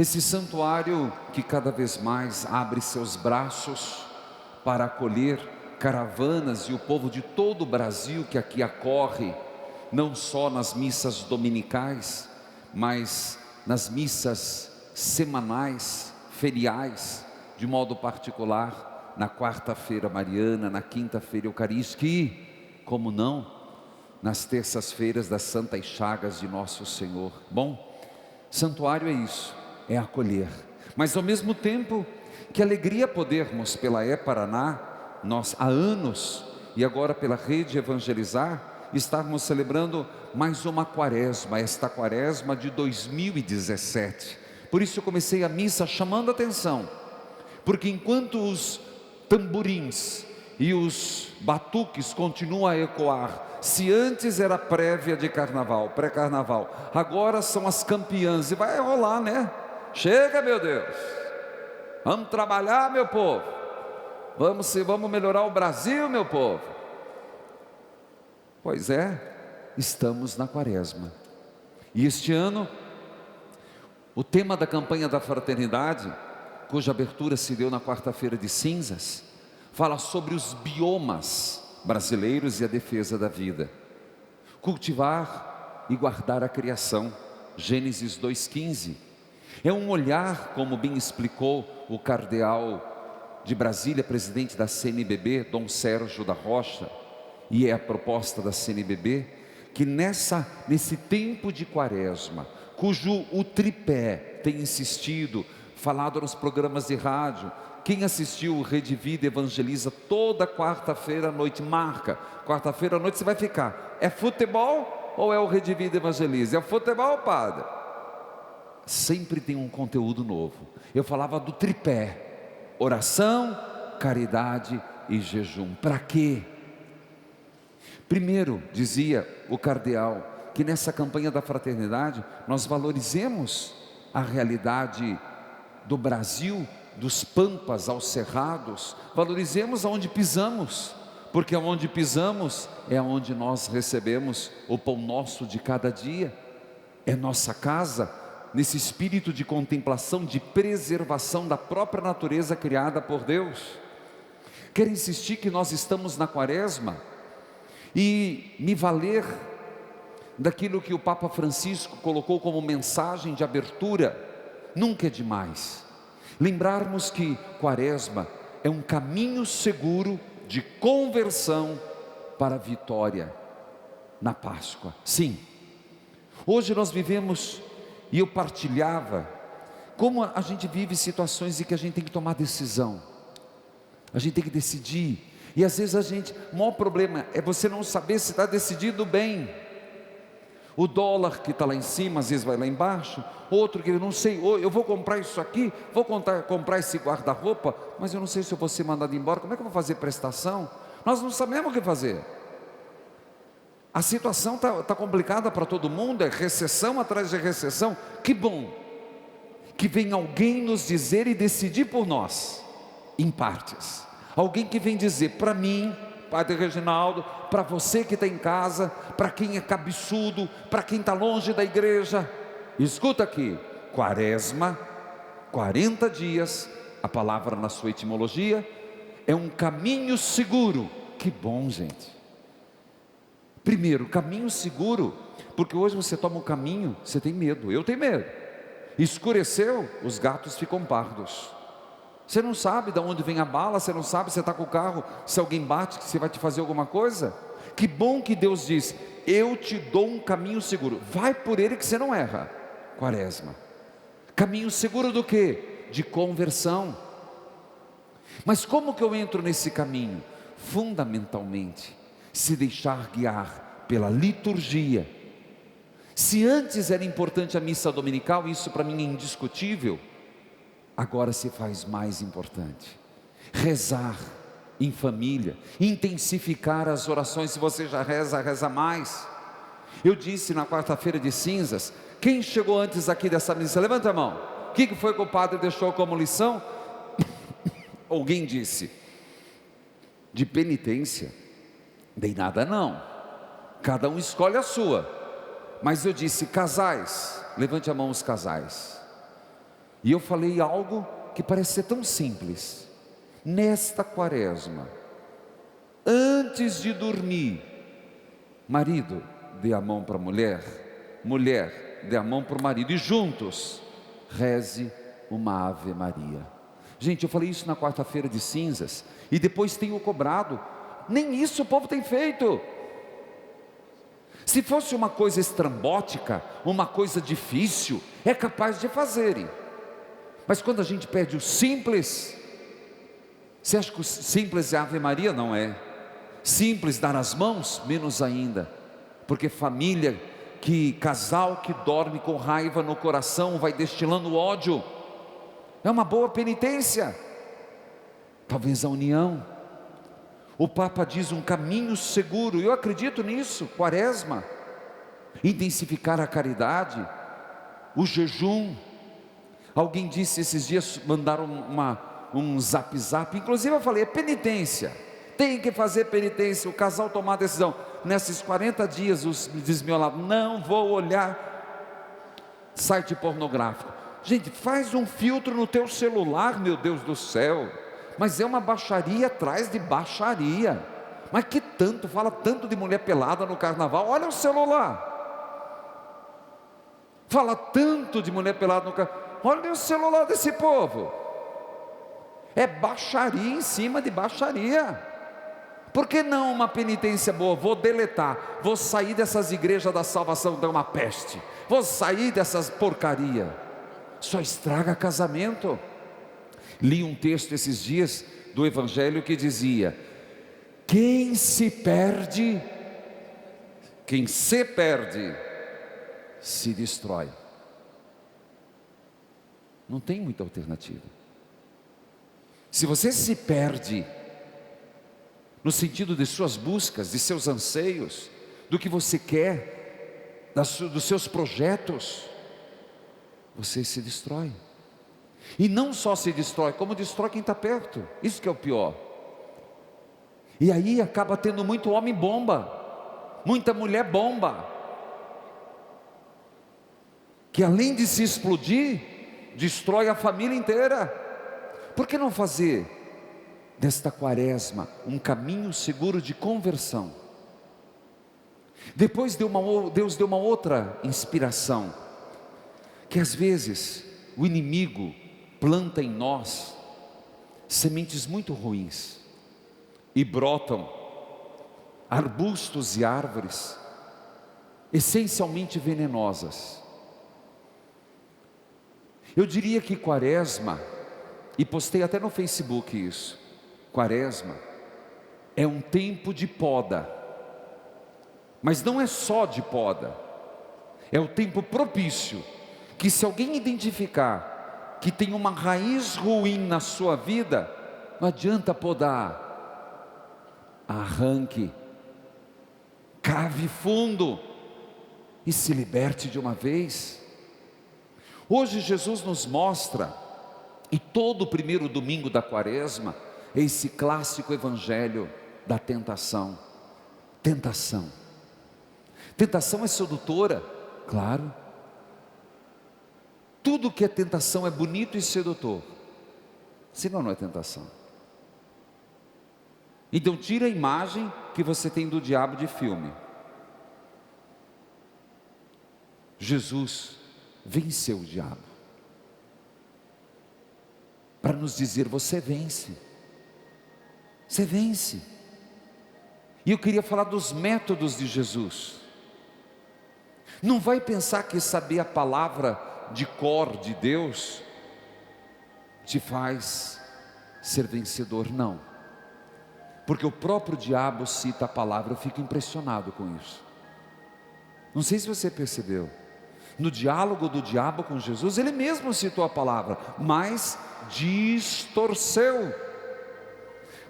Esse santuário que cada vez mais abre seus braços para acolher caravanas e o povo de todo o Brasil que aqui acorre, não só nas missas dominicais, mas nas missas semanais, feriais, de modo particular, na quarta-feira mariana, na quinta-feira eucarística e, como não, nas terças-feiras das Santas Chagas de Nosso Senhor. Bom, santuário é isso, é acolher, mas ao mesmo tempo, que alegria podermos pela E-Paraná, nós há anos, e agora pela Rede Evangelizar, estarmos celebrando mais uma quaresma, esta quaresma de 2017, por isso eu comecei a missa chamando a atenção, porque enquanto os tamborins e os batuques continuam a ecoar, se antes era prévia de carnaval, pré-carnaval, agora são as campeãs, e vai rolar, né? Chega, meu Deus, vamos trabalhar, meu povo, vamos melhorar o Brasil, meu povo. Pois é, estamos na quaresma, e este ano, o tema da campanha da fraternidade, cuja abertura se deu na quarta-feira de cinzas, fala sobre os biomas brasileiros e a defesa da vida. Cultivar e guardar a criação, Gênesis 2,15. É um olhar, como bem explicou o cardeal de Brasília, presidente da CNBB, Dom Sérgio da Rocha, e é a proposta da CNBB, que nesse tempo de quaresma, cujo o tripé tem insistido, falado nos programas de rádio, quem assistiu o Rede Vida Evangeliza toda quarta-feira à noite, marca, quarta-feira à noite você vai ficar, é futebol ou é o Rede Vida Evangeliza? É futebol, padre? Sempre tem um conteúdo novo. Eu falava do tripé, oração, caridade e jejum. Para quê? Primeiro, dizia o cardeal, que nessa campanha da fraternidade, nós valorizemos a realidade do Brasil, dos pampas aos cerrados, valorizemos aonde pisamos, porque aonde pisamos é aonde nós recebemos o pão nosso de cada dia, é nossa casa, nesse espírito de contemplação, de preservação da própria natureza criada por Deus. Quero insistir que nós estamos na quaresma, e me valer daquilo que o Papa Francisco colocou como mensagem de abertura, nunca é demais lembrarmos que quaresma é um caminho seguro de conversão para a vitória na Páscoa. Sim, hoje nós vivemos, e eu partilhava, como a gente vive situações em que a gente tem que tomar decisão, a gente tem que decidir, e às vezes o maior problema é você não saber se está decidido bem. O dólar que está lá em cima, às vezes vai lá embaixo, outro que eu não sei, eu vou comprar isso aqui, vou comprar esse guarda-roupa, mas eu não sei se eu vou ser mandado embora, como é que eu vou fazer prestação? Nós não sabemos o que fazer. A situação está complicada para todo mundo, é recessão atrás de recessão. Que bom que vem alguém nos dizer e decidir por nós, em partes. Alguém que vem dizer para mim, Padre Reginaldo, para você que está em casa, para quem é cabeçudo, para quem está longe da igreja, escuta aqui, quaresma, 40 dias, a palavra na sua etimologia, é um caminho seguro. Que bom, gente. Primeiro, caminho seguro, porque hoje você toma um caminho, você tem medo, eu tenho medo, escureceu, os gatos ficam pardos. Você não sabe de onde vem a bala, você não sabe se você está com o carro, se alguém bate, que você vai te fazer alguma coisa. Que bom que Deus diz, eu te dou um caminho seguro, vai por ele que você não erra. Quaresma, caminho seguro do quê? De conversão. Mas como que eu entro nesse caminho? Fundamentalmente, se deixar guiar pela liturgia. Se antes era importante a missa dominical, isso para mim é indiscutível, agora se faz mais importante, rezar em família, intensificar as orações. Se você já reza mais. Eu disse na quarta-feira de cinzas, quem chegou antes aqui dessa missa, levanta a mão, o que foi que o padre deixou como lição? Alguém disse, de penitência, dei nada não, cada um escolhe a sua, mas eu disse, casais, levante a mão os casais. E eu falei algo que parece ser tão simples. Nesta quaresma, antes de dormir, marido, dê a mão para a mulher, mulher, dê a mão para o marido, e juntos, reze uma Ave Maria. Gente, eu falei isso na quarta-feira de cinzas, e depois tenho cobrado. Nem isso o povo tem feito. Se fosse uma coisa estrambótica, uma coisa difícil, é capaz de fazerem. Mas quando a gente pede o simples, você acha que o simples é Ave Maria? Não é. Simples dar as mãos? Menos ainda. Porque família, casal que dorme com raiva no coração, vai destilando ódio. É uma boa penitência. Talvez a união. O Papa diz um caminho seguro, eu acredito nisso. Quaresma, intensificar a caridade, o jejum. Alguém disse esses dias, mandaram um zap, inclusive eu falei, é penitência, tem que fazer penitência. O casal tomar a decisão, nesses 40 dias, os desmiolados, não vou olhar site pornográfico. Gente, faz um filtro no teu celular, meu Deus do céu. Mas é uma baixaria atrás de baixaria. Mas que tanto, fala tanto de mulher pelada no carnaval. Olha o celular. Fala tanto de mulher pelada no carnaval. Olha o celular desse povo. É baixaria em cima de baixaria. Por que não uma penitência boa? Vou deletar, vou sair dessas igrejas da salvação, dão uma peste. Vou sair dessas porcaria. Só estraga casamento. Li um texto esses dias do Evangelho que dizia: quem se perde, se destrói. Não tem muita alternativa. Se você se perde, no sentido de suas buscas, de seus anseios, do que você quer, dos seus projetos, você se destrói. E não só se destrói, como destrói quem está perto. Isso que é o pior. E aí acaba tendo muito homem bomba, muita mulher bomba, que além de se explodir, destrói a família inteira. Por que não fazer desta quaresma um caminho seguro de conversão? Depois Deus deu uma outra inspiração, que às vezes o inimigo planta em nós sementes muito ruins, e brotam arbustos e árvores essencialmente venenosas. Eu diria que quaresma, e postei até no Facebook isso, quaresma é um tempo de poda, mas não é só de poda, é o tempo propício, que se alguém identificar que tem uma raiz ruim na sua vida, não adianta podar, arranque, cave fundo e se liberte de uma vez. Hoje Jesus nos mostra, e todo o primeiro domingo da quaresma, esse clássico evangelho da tentação. Tentação é sedutora, claro. Tudo que é tentação é bonito e sedutor, senão não é tentação. Então tira a imagem que você tem do diabo de filme. Jesus venceu o diabo, para nos dizer: você vence, você vence. E eu queria falar dos métodos de Jesus. Não vai pensar que saber a palavra de cor de Deus te faz ser vencedor, não, porque o próprio diabo cita a palavra. Eu fico impressionado com isso. Não sei se você percebeu, no diálogo do diabo com Jesus, ele mesmo citou a palavra, mas distorceu.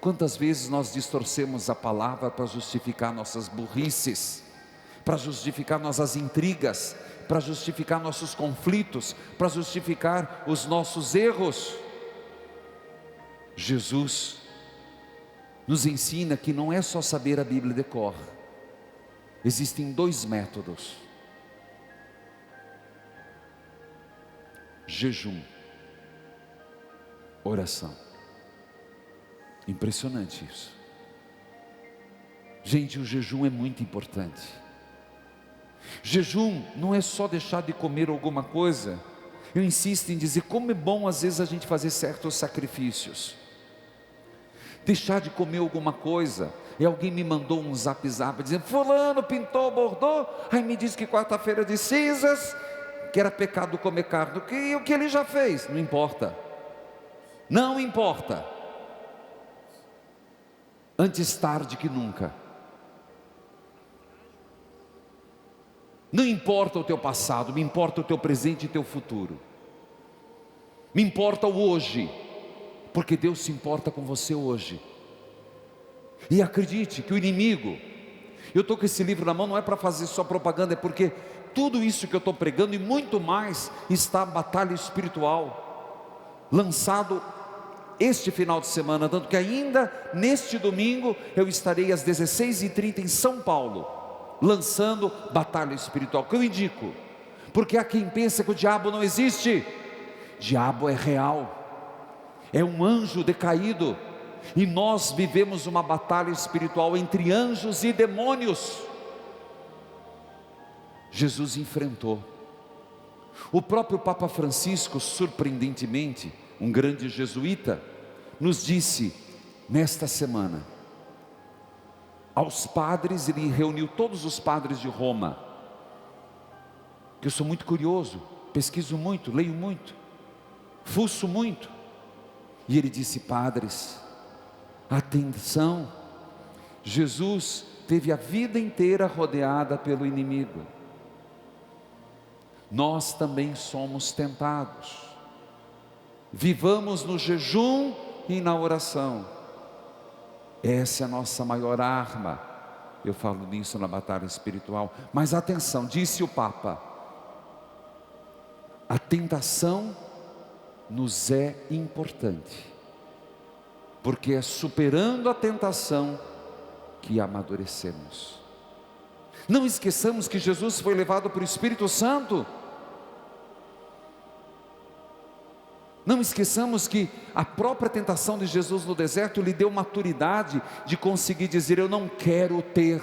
Quantas vezes nós distorcemos a palavra para justificar nossas burrices, para justificar nossas intrigas, para justificar nossos conflitos, para justificar os nossos erros? Jesus nos ensina que não é só saber a Bíblia de cor. Existem dois métodos: jejum oração. Impressionante isso. Gente, o jejum é muito importante. Jejum não é só deixar de comer alguma coisa. Eu insisto em dizer como é bom às vezes a gente fazer certos sacrifícios. Deixar de comer alguma coisa. E alguém me mandou um zap dizendo: fulano pintou, bordou. Aí me disse que quarta-feira de cinzas, que era pecado comer carne. O que ele já fez? Não importa. Não importa. Antes tarde que nunca. Não importa o teu passado, me importa o teu presente e teu futuro. Me importa o hoje, porque Deus se importa com você hoje. E acredite que o inimigo, eu estou com esse livro na mão, não é para fazer só propaganda, é porque tudo isso que eu estou pregando e muito mais está a batalha espiritual, lançado este final de semana, tanto que ainda neste domingo eu estarei às 16h30 em São Paulo, lançando batalha espiritual, que eu indico, porque há quem pensa que o diabo não existe. Diabo é real, é um anjo decaído, e nós vivemos uma batalha espiritual entre anjos e demônios. Jesus enfrentou. O próprio Papa Francisco, surpreendentemente, um grande jesuíta, nos disse nesta semana, aos padres, ele reuniu todos os padres de Roma, que eu sou muito curioso, pesquiso muito, leio muito, fuço muito, e ele disse: padres, atenção, Jesus teve a vida inteira rodeada pelo inimigo, nós também somos tentados, vivamos no jejum e na oração, essa é a nossa maior arma. Eu falo nisso na batalha espiritual, mas atenção, disse o Papa, a tentação nos é importante, porque é superando a tentação que amadurecemos. Não esqueçamos que Jesus foi levado por Espírito Santo. Não esqueçamos que a própria tentação de Jesus no deserto lhe deu maturidade de conseguir dizer: eu não quero ter,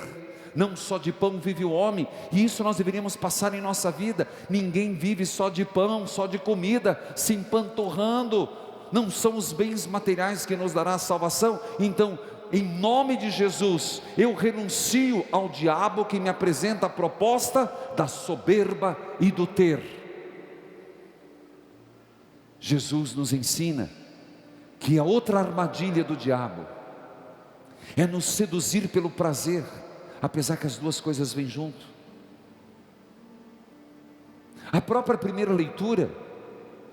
não só de pão vive o homem. E isso nós deveríamos passar em nossa vida. Ninguém vive só de pão, só de comida, se empanturrando. Não são os bens materiais que nos dará a salvação. Então, em nome de Jesus, eu renuncio ao diabo que me apresenta a proposta da soberba e do ter. Jesus nos ensina que a outra armadilha do diabo é nos seduzir pelo prazer, apesar que as duas coisas vêm junto. A própria primeira leitura,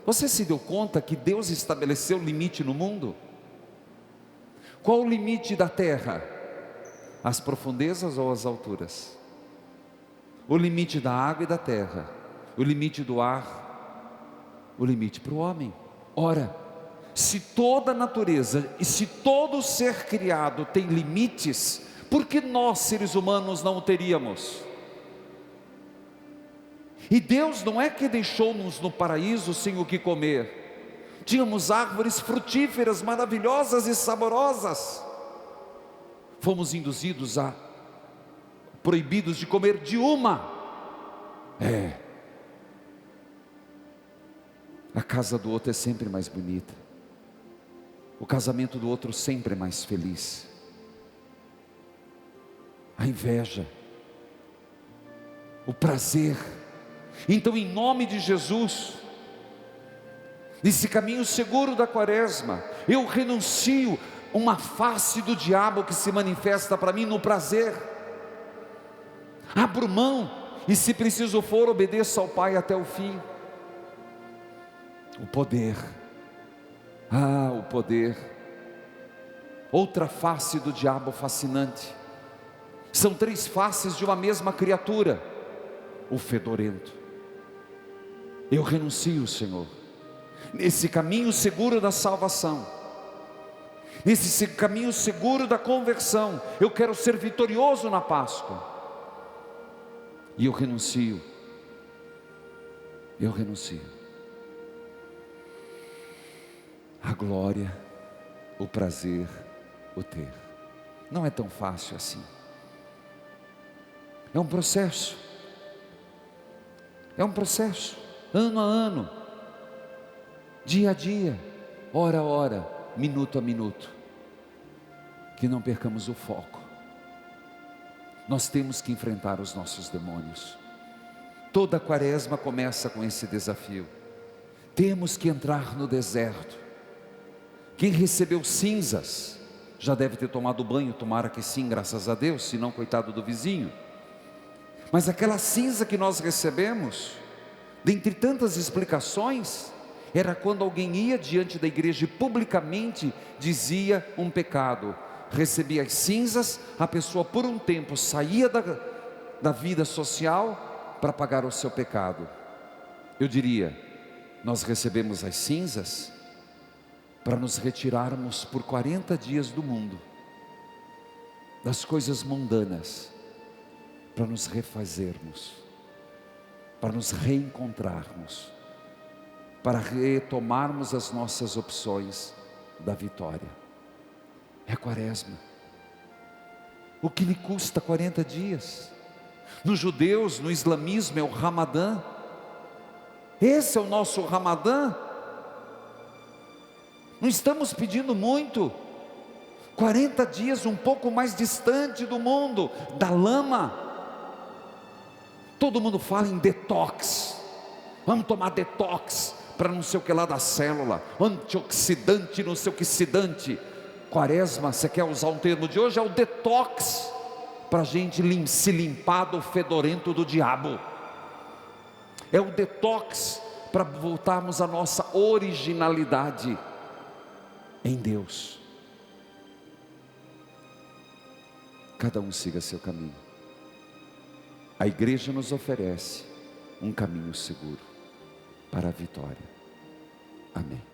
você se deu conta que Deus estabeleceu limite no mundo? Qual o limite da terra? As profundezas ou as alturas? O limite da água e da terra, o limite do ar, o limite para o homem. Ora, se toda a natureza e se todo ser criado tem limites, por que nós seres humanos não o teríamos? E Deus não é que deixou-nos no paraíso sem o que comer. Tínhamos árvores frutíferas, maravilhosas e saborosas. Fomos induzidos a proibidos de comer de uma. A casa do outro é sempre mais bonita, o casamento do outro sempre é mais feliz. A inveja, o prazer. Então, em nome de Jesus, nesse caminho seguro da quaresma, eu renuncio uma face do diabo que se manifesta para mim no prazer. Abro mão e, se preciso for, obedeço ao Pai até o fim. O poder, o poder, outra face do diabo fascinante. São três faces de uma mesma criatura: o fedorento. Eu renuncio, Senhor, nesse caminho seguro da salvação, nesse caminho seguro da conversão. Eu quero ser vitorioso na Páscoa, e eu renuncio. a glória, o prazer, o ter. Não é tão fácil assim. É um processo. É um processo, ano a ano, dia a dia, hora a hora, minuto a minuto. Que não percamos o foco. Nós temos que enfrentar os nossos demônios. Toda quaresma começa com esse desafio. Temos que entrar no deserto. Quem recebeu cinzas, já deve ter tomado banho, tomara que sim, graças a Deus, senão coitado do vizinho. Mas aquela cinza que nós recebemos, dentre tantas explicações, era quando alguém ia diante da igreja e publicamente dizia um pecado. Recebia as cinzas, a pessoa por um tempo saía da vida social para pagar o seu pecado. Eu diria, nós recebemos as cinzas para nos retirarmos por 40 dias do mundo, das coisas mundanas, para nos refazermos, para nos reencontrarmos, para retomarmos as nossas opções da vitória. É quaresma. O que lhe custa 40 dias? Nos judeus, no islamismo é o Ramadã. Esse é o nosso Ramadã. Não estamos pedindo muito. 40 dias um pouco mais distante do mundo, da lama. Todo mundo fala em detox. Vamos tomar detox para não sei o que lá da célula, antioxidante, não sei o que sedante. Quaresma, você quer usar um termo de hoje, é o detox, para a gente se limpar do fedorento do diabo. É o detox para voltarmos à nossa originalidade em Deus. Cada um siga seu caminho. A igreja nos oferece um caminho seguro para a vitória. Amém.